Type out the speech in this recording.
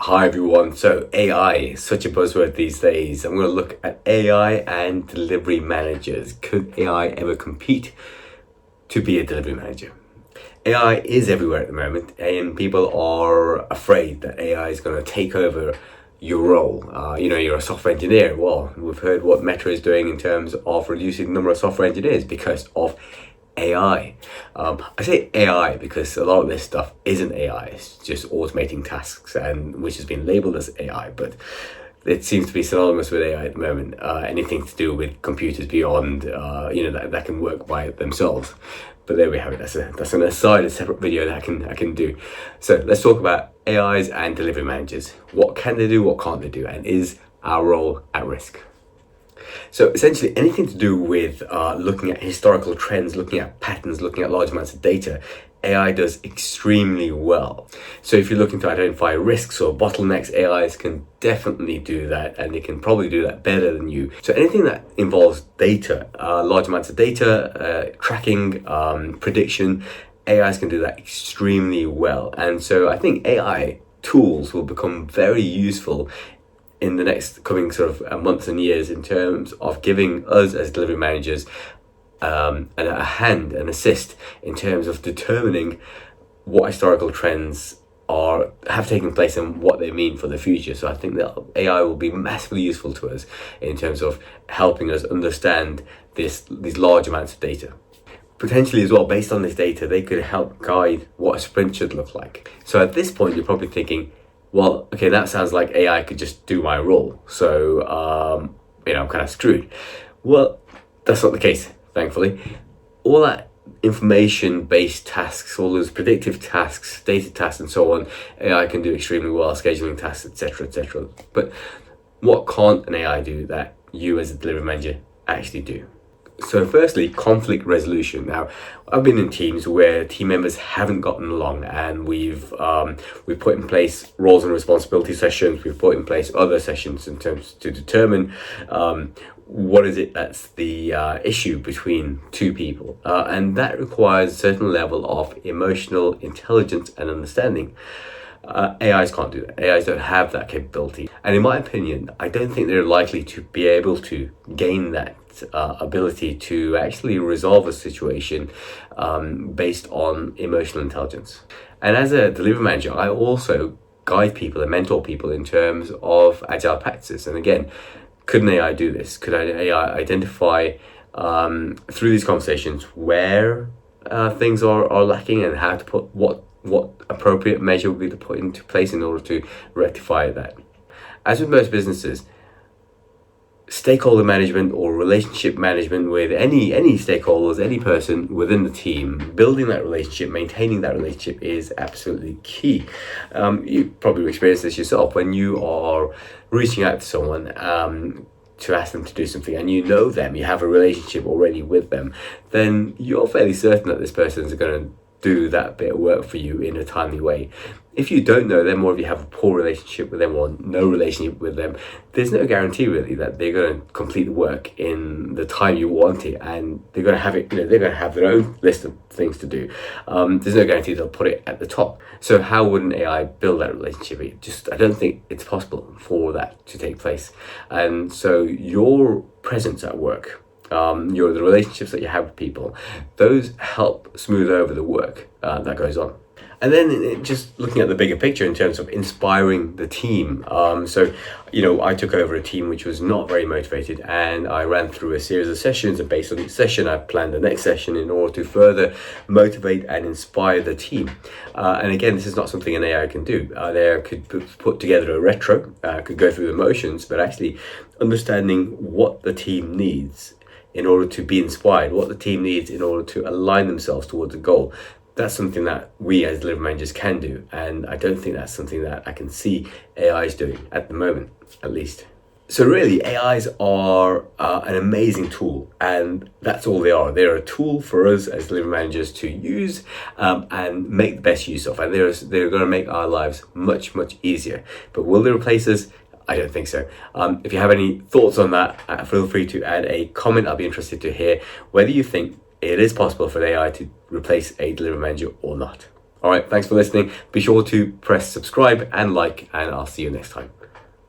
Hi everyone, so AI is such a buzzword these days. I'm going to look at AI and delivery managers. Could AI ever compete to be a delivery manager? AI is everywhere at the moment and people are afraid that AI is going to take over your role. You're a software engineer. Well, we've heard what Meta is doing in terms of reducing the number of software engineers because of AI. I say AI because a lot of this stuff isn't AI. It's just automating tasks, and which has been labeled as AI, but it seems to be synonymous with AI at the moment. Anything to do with computers beyond, that can work by themselves. But there we have it. That's an aside, a separate video that I can do. So let's talk about AIs and delivery managers. What can they do? What can't they do? And is our role at risk? So essentially anything to do with looking at historical trends, looking at patterns, looking at large amounts of data, AI does extremely well. So if you're looking to identify risks or bottlenecks, AIs can definitely do that, and they can probably do that better than you. So anything that involves data, large amounts of data, tracking, prediction, AIs can do that extremely well. And so I think AI tools will become very useful in the next coming sort of months and years in terms of giving us as delivery managers a hand, an assist in terms of determining what historical trends have taken place and what they mean for the future. So I think that AI will be massively useful to us in terms of helping us understand these large amounts of data. Potentially as well, based on this data, they could help guide what a sprint should look like. So at this point, you're probably thinking, well, okay, that sounds like AI could just do my role. So, I'm kind of screwed. Well, that's not the case, thankfully. All that information-based tasks, all those predictive tasks, data tasks, and so on, AI can do extremely well, scheduling tasks, etc., etc. But what can't an AI do that you as a delivery manager actually do? So firstly, conflict resolution. Now, I've been in teams where team members haven't gotten along, and we've put in place roles and responsibility sessions. We've put in place other sessions in terms to determine what is it that's the issue between two people, and that requires a certain level of emotional intelligence and understanding. AIs can't do that. AIs don't have that capability. And in my opinion, I don't think they're likely to be able to gain that ability to actually resolve a situation based on emotional intelligence. And as a delivery manager, I also guide people and mentor people in terms of agile practices. And again, could an AI do this? Could an AI identify through these conversations where things are lacking and how to put what appropriate measure would be to put into place in order to rectify that? As with most businesses, stakeholder management or relationship management with any stakeholders, any person within the team, building that relationship, maintaining that relationship is absolutely key. You probably experienced this yourself when you are reaching out to someone to ask them to do something, and you know them, you have a relationship already with them, then you're fairly certain that this person is going to do that bit of work for you in a timely way. If you don't know them, or if you have a poor relationship with them or no relationship with them, there's no guarantee really that they're going to complete the work in the time you want it, and they're going to have it, they're going to have their own list of things to do. There's no guarantee they'll put it at the top. So how would an AI build that relationship? I don't think it's possible for that to take place. And so your presence at work, the relationships that you have with people, those help smooth over the work that goes on. And then just looking at the bigger picture in terms of inspiring the team. I took over a team which was not very motivated, and I ran through a series of sessions, and based on each session, I planned the next session in order to further motivate and inspire the team. And again, this is not something an AI can do. They could put together a retro, could go through the motions, but actually understanding what the team needs in order to be inspired, what the team needs in order to align themselves towards a goal. That's something that we as delivery managers can do, and I don't think that's something that I can see AIs doing at the moment, at least. So really, AIs are an amazing tool, and that's all they are. They're a tool for us as delivery managers to use and make the best use of, and they're going to make our lives much, much easier. But will they replace us? I don't think so. If you have any thoughts on that, feel free to add a comment. I'll be interested to hear whether you think it is possible for AI to replace a delivery manager or not. All right, thanks for listening. Be sure to press subscribe and like, and I'll see you next time.